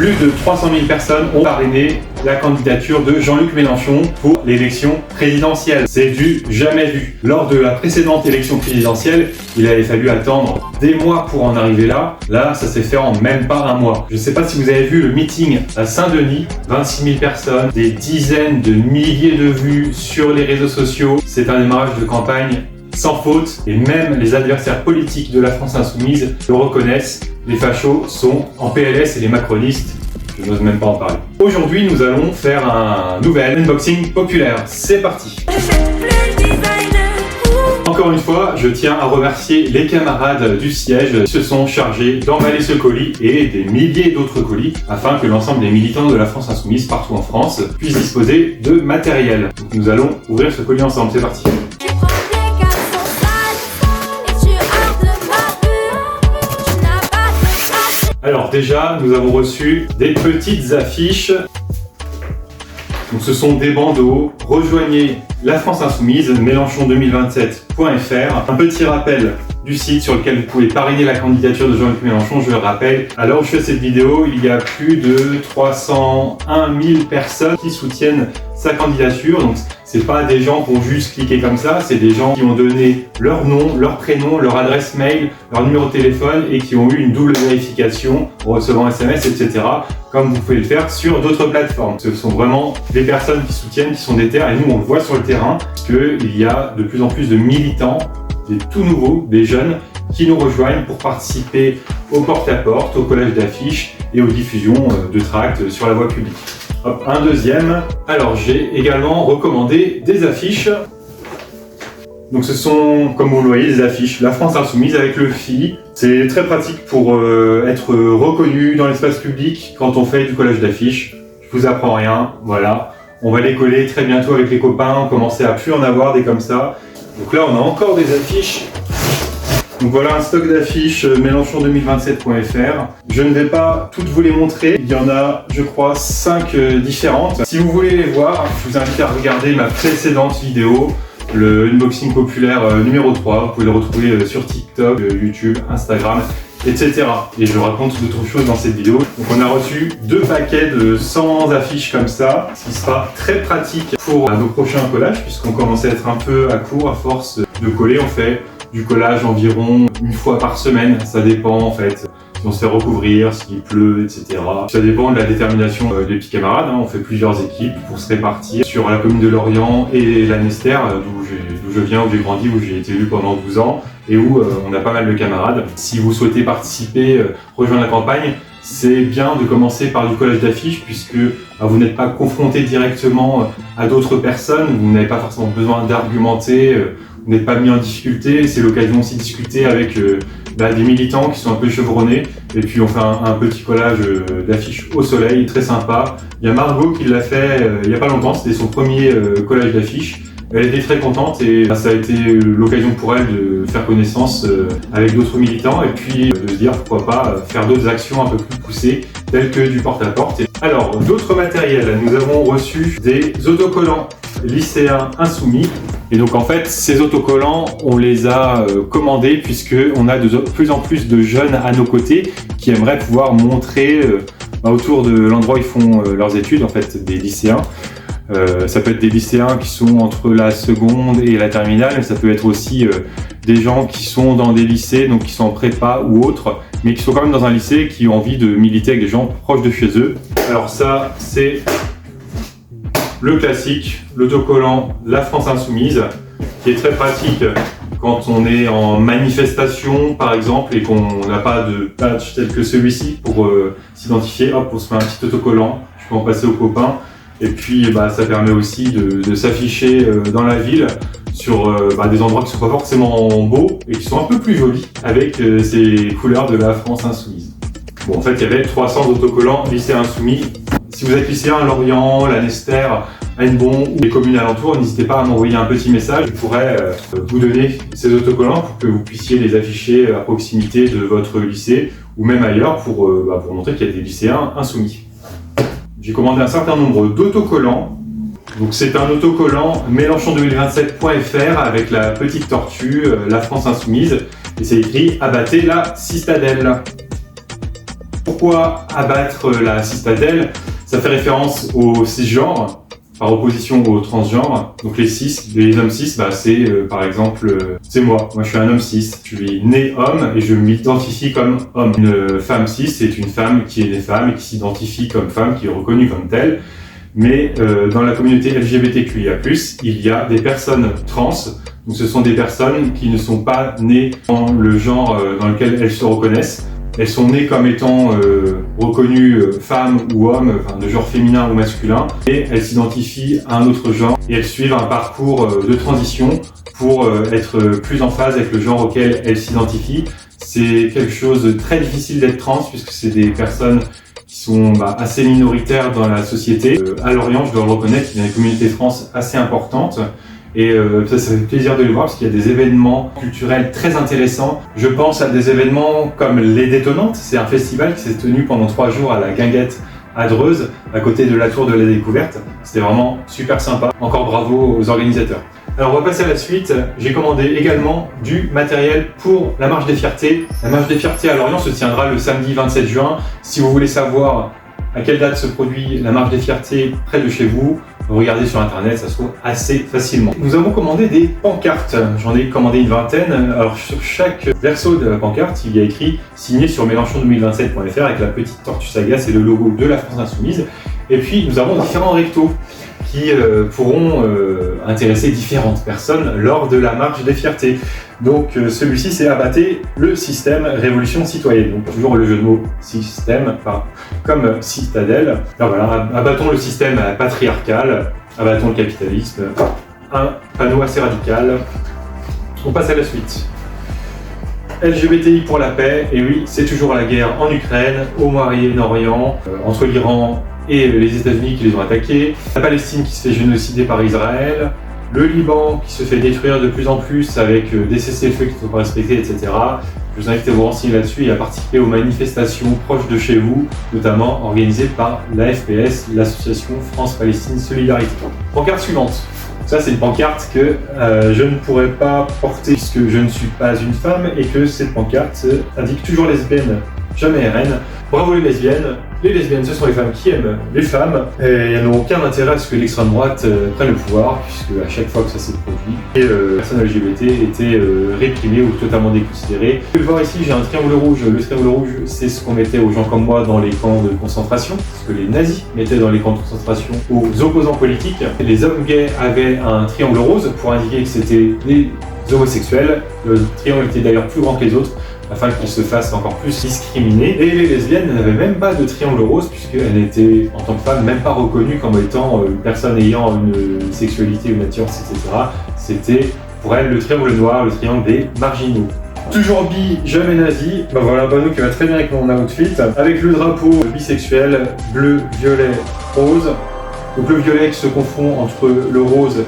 Plus de 300 000 personnes ont parrainé la candidature de Jean-Luc Mélenchon pour l'élection présidentielle. C'est du jamais vu. Lors de la précédente élection présidentielle, il avait fallu attendre des mois pour en arriver là. Là, ça s'est fait en même pas un mois. Je ne sais pas si vous avez vu le meeting à Saint-Denis, 26 000 personnes, des dizaines de milliers de vues sur les réseaux sociaux. C'est un démarrage de campagne sans faute, et même les adversaires politiques de la France Insoumise le reconnaissent. Les fachos sont en PLS et les macronistes, je n'ose même pas en parler. Aujourd'hui, nous allons faire un nouvel unboxing populaire. C'est parti! Encore une fois, je tiens à remercier les camarades du siège qui se sont chargés d'emballer ce colis et des milliers d'autres colis afin que l'ensemble des militants de la France Insoumise partout en France puissent disposer de matériel. Donc, nous allons ouvrir ce colis ensemble. C'est parti! Alors déjà, nous avons reçu des petites affiches. Donc ce sont des bandeaux. Rejoignez la France Insoumise, Mélenchon2027.fr. Un petit rappel du site sur lequel vous pouvez parrainer la candidature de Jean-Luc Mélenchon, je le rappelle. À l'heure où je fais cette vidéo, il y a plus de 301 000 personnes qui soutiennent sa candidature. Donc c'est pas des gens qui ont juste cliqué comme ça, c'est des gens qui ont donné leur nom, leur prénom, leur adresse mail, leur numéro de téléphone et qui ont eu une double vérification en recevant SMS, etc. comme vous pouvez le faire sur d'autres plateformes. Ce sont vraiment des personnes qui soutiennent, qui sont déter, et nous on le voit sur le terrain qu'il y a de plus en plus de militants, des tout nouveaux, des jeunes, qui nous rejoignent pour participer au porte-à-porte, au collage d'affiches et aux diffusions de tracts sur la voie publique. Hop, un deuxième. Alors j'ai également recommandé des affiches. Donc ce sont, comme vous le voyez, des affiches La France Insoumise avec le FI. C'est très pratique pour être reconnu dans l'espace public quand on fait du collage d'affiches. Je vous apprends rien, voilà. On va les coller très bientôt avec les copains, on commençait à plus en avoir des comme ça. Donc là on a encore des affiches. Donc voilà un stock d'affiches Mélenchon2027.fr. Je ne vais pas toutes vous les montrer, il y en a je crois 5 différentes. Si vous voulez les voir, je vous invite à regarder ma précédente vidéo, le unboxing populaire numéro 3. Vous pouvez le retrouver sur TikTok, YouTube, Instagram, etc. Et je raconte d'autres choses dans cette vidéo. Donc on a reçu 2 paquets de 100 affiches comme ça, ce qui sera très pratique pour nos prochains collages, puisqu'on commence à être un peu à court à force de coller. On fait du collage environ une fois par semaine, ça dépend en fait. Si on se fait recouvrir, s'il pleut, etc. Ça dépend de la détermination des petits camarades. On fait plusieurs équipes pour se répartir sur la commune de Lorient et la Nester, d'où je viens, où j'ai grandi, où j'ai été élu pendant 12 ans et où on a pas mal de camarades. Si vous souhaitez participer, rejoindre la campagne, c'est bien de commencer par du collage d'affiches puisque vous n'êtes pas confronté directement à d'autres personnes, vous n'avez pas forcément besoin d'argumenter, vous n'êtes pas mis en difficulté. C'est l'occasion aussi de discuter avec des militants qui sont un peu chevronnés, et puis on fait un petit collage d'affiches au soleil, très sympa. Il y a Margot qui l'a fait il n'y a pas longtemps, c'était son premier collage d'affiches. Elle était très contente et ça a été l'occasion pour elle de faire connaissance avec d'autres militants et puis de se dire pourquoi pas faire d'autres actions un peu plus poussées telles que du porte-à-porte. Alors, d'autres matériels, nous avons reçu des autocollants lycéens insoumis. Et donc en fait, ces autocollants, on les a commandés puisqu'on a de plus en plus de jeunes à nos côtés qui aimeraient pouvoir montrer autour de l'endroit où ils font leurs études, en fait, des lycéens. Ça peut être des lycéens qui sont entre la seconde et la terminale, mais ça peut être aussi des gens qui sont dans des lycées, donc qui sont en prépa ou autres, mais qui sont quand même dans un lycée, qui ont envie de militer avec des gens proches de chez eux. Alors ça, c'est le classique, l'autocollant La France Insoumise, qui est très pratique quand on est en manifestation par exemple et qu'on n'a pas de badge tel que celui-ci pour s'identifier. Hop, on se met un petit autocollant, je peux en passer aux copains. Et puis ça permet aussi de s'afficher dans la ville sur des endroits qui ne sont pas forcément beaux et qui sont un peu plus jolis avec ces couleurs de la France Insoumise. Bon, en fait, il y avait 300 autocollants lycéens insoumis. Si vous êtes lycéen à Lorient, la Nester, à Hennebont ou les communes alentours, n'hésitez pas à m'envoyer un petit message. Je pourrais vous donner ces autocollants pour que vous puissiez les afficher à proximité de votre lycée ou même ailleurs pour montrer qu'il y a des lycéens insoumis. J'ai commandé un certain nombre d'autocollants. Donc c'est un autocollant Mélenchon2027.fr avec la petite tortue, la France Insoumise, et c'est écrit « Abattez la citadelle ». Pour Pourquoi abattre la citadelle? Ça fait référence aux cisgenres, par opposition aux transgenres. Donc les hommes cis, c'est par exemple, c'est moi je suis un homme cis, je suis né homme et je m'identifie comme homme. Une femme cis, c'est une femme qui est née femme et qui s'identifie comme femme, qui est reconnue comme telle. Mais dans la communauté LGBTQIA+, il y a des personnes trans, donc ce sont des personnes qui ne sont pas nées dans le genre dans lequel elles se reconnaissent. Elles sont nées comme étant reconnues femmes ou hommes, de genre féminin ou masculin, et elles s'identifient à un autre genre et elles suivent un parcours de transition pour être plus en phase avec le genre auquel elles s'identifient. C'est quelque chose de très difficile d'être trans puisque c'est des personnes qui sont assez minoritaires dans la société. À Lorient, je dois le reconnaître, il y a une communauté trans assez importante. Et ça fait plaisir de le voir parce qu'il y a des événements culturels très intéressants. Je pense à des événements comme Les Détonantes, c'est un festival qui s'est tenu pendant 3 jours à la Guinguette à Dreuze, à côté de la Tour de la Découverte. C'était vraiment super sympa. Encore bravo aux organisateurs. Alors on va passer à la suite. J'ai commandé également du matériel pour la Marche des Fiertés. La Marche des Fiertés à Lorient se tiendra le samedi 27 juin. Si vous voulez savoir à quelle date se produit la Marche des Fiertés près de chez vous, regardez sur internet, ça se trouve assez facilement. Nous avons commandé des pancartes, j'en ai commandé une vingtaine. Alors sur chaque verso de la pancarte, il y a écrit « Signé sur Mélenchon2027.fr » avec la petite tortue Sagas et le logo de la France Insoumise. Et puis nous avons différents rectos qui pourront intéresser différentes personnes lors de la Marche des Fiertés. Donc celui-ci c'est abattez le système révolution citoyenne. Donc toujours le jeu de mots système, comme citadelle. Alors voilà, abattons le système patriarcal, abattons le capitalisme. Un panneau assez radical. On passe à la suite. LGBTI pour la paix, et oui, c'est toujours la guerre en Ukraine, au Moyen-Orient, entre l'Iran et les États-Unis qui les ont attaqués, la Palestine qui se fait génocider par Israël, le Liban qui se fait détruire de plus en plus avec des cessez-le-feu qui ne sont pas respectés, etc. Je vous invite à vous renseigner là-dessus et à participer aux manifestations proches de chez vous, notamment organisées par l'AFPS, l'association France-Palestine Solidarité. Pancarte suivante. Ça, c'est une pancarte que je ne pourrais pas porter puisque je ne suis pas une femme et que cette pancarte indique toujours lesbienne, jamais RN. Bravo les lesbiennes. Les lesbiennes, ce sont les femmes qui aiment les femmes et elles n'ont aucun intérêt à ce que l'extrême droite prenne le pouvoir puisque à chaque fois que ça s'est produit, les personnes LGBT étaient réprimées ou totalement déconsidérées. Vous pouvez le voir ici, j'ai un triangle rouge. Le triangle rouge, c'est ce qu'on mettait aux gens comme moi dans les camps de concentration, ce que les nazis mettaient dans les camps de concentration aux opposants politiques. Les hommes gays avaient un triangle rose pour indiquer que c'était des homosexuels. Le triangle était d'ailleurs plus grand que les autres, afin qu'ils se fassent encore plus discriminer. Et les lesbiennes n'avaient même pas de triangle rose, puisqu'elles n'étaient, en tant que femmes, même pas reconnues comme étant une personne ayant une sexualité, une attirance, etc. C'était pour elles le triangle noir, le triangle des marginaux. Toujours bi, jamais nazi. Voilà un panneau qui va très bien avec mon outfit, avec le drapeau bisexuel, bleu, violet, rose. Donc le violet qui se confond entre le rose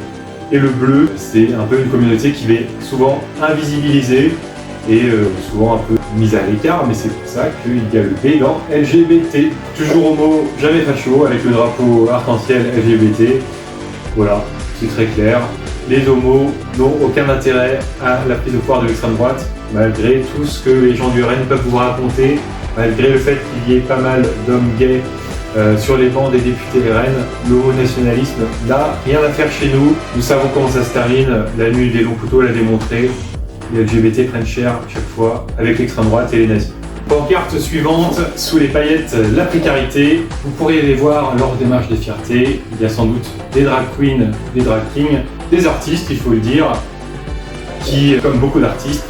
et le bleu, c'est un peu une communauté qui est souvent invisibilisée et souvent un peu mise à l'écart, mais c'est pour ça qu'il y a le B dans LGBT. Toujours homo, jamais facho, avec le drapeau arc-en-ciel LGBT. Voilà, c'est très clair. Les homos n'ont aucun intérêt à la prise de pouvoir de l'extrême droite, malgré tout ce que les gens du RN peuvent vous raconter, malgré le fait qu'il y ait pas mal d'hommes gays sur les bancs des députés RN. L'homo-nationalisme n'a rien à faire chez nous. Nous savons comment ça se termine. La nuit des longs couteaux l'a démontré. Les LGBT prennent cher à chaque fois avec l'extrême droite et les nazis. Pancarte suivante, sous les paillettes, la précarité. Vous pourrez les voir lors des marches des fiertés. Il y a sans doute des drag queens, des drag kings, des artistes, il faut le dire, qui, comme beaucoup d'artistes,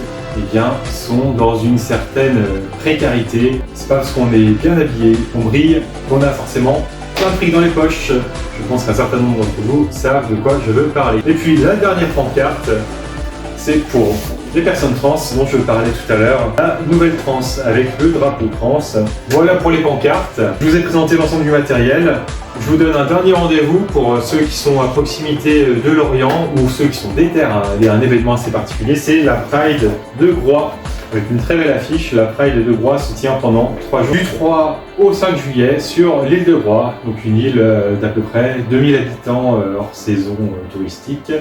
sont dans une certaine précarité. C'est pas parce qu'on est bien habillé, qu'on brille, qu'on a forcément plein de fric dans les poches. Je pense qu'un certain nombre d'entre vous savent de quoi je veux parler. Et puis la dernière pancarte, c'est pour les personnes trans dont je parlais tout à l'heure, la nouvelle trans avec le drapeau trans. Voilà pour les pancartes. Je vous ai présenté l'ensemble du matériel. Je vous donne un dernier rendez-vous pour ceux qui sont à proximité de Lorient ou ceux qui sont déter il y a un événement assez particulier, c'est la Pride de Groix. Avec une très belle affiche, la Pride de Groix se tient pendant 3 jours, du 3 au 5 juillet sur l'île de Groix, donc une île d'à peu près 2000 habitants hors saison touristique,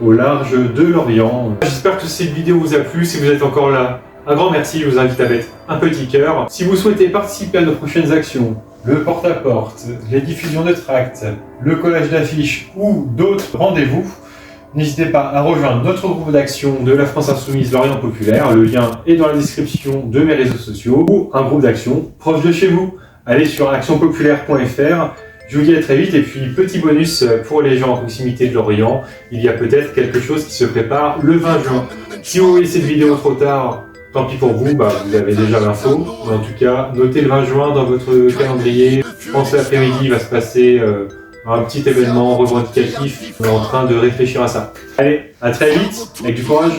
au large de Lorient. J'espère que cette vidéo vous a plu. Si vous êtes encore là, Un grand merci, je vous invite à mettre un petit cœur. Si vous souhaitez participer à nos prochaines actions, le porte-à-porte, les diffusions de tracts, le collage d'affiches ou d'autres rendez-vous, n'hésitez pas à rejoindre notre groupe d'action de la France Insoumise Lorient Populaire. Le lien est dans la description de mes réseaux sociaux ou un groupe d'action proche de chez vous. Allez sur actionpopulaire.fr. Je vous dis à très vite et puis petit bonus pour les gens en proximité de Lorient. Il y a peut-être quelque chose qui se prépare le 20 juin. Si vous voyez cette vidéo trop tard, tant pis pour vous, vous avez déjà l'info. Mais en tout cas, notez le 20 juin dans votre calendrier. Je pense que l'après-midi, il va se passer un petit événement revendicatif. On est en train de réfléchir à ça. Allez, à très vite, avec du courage.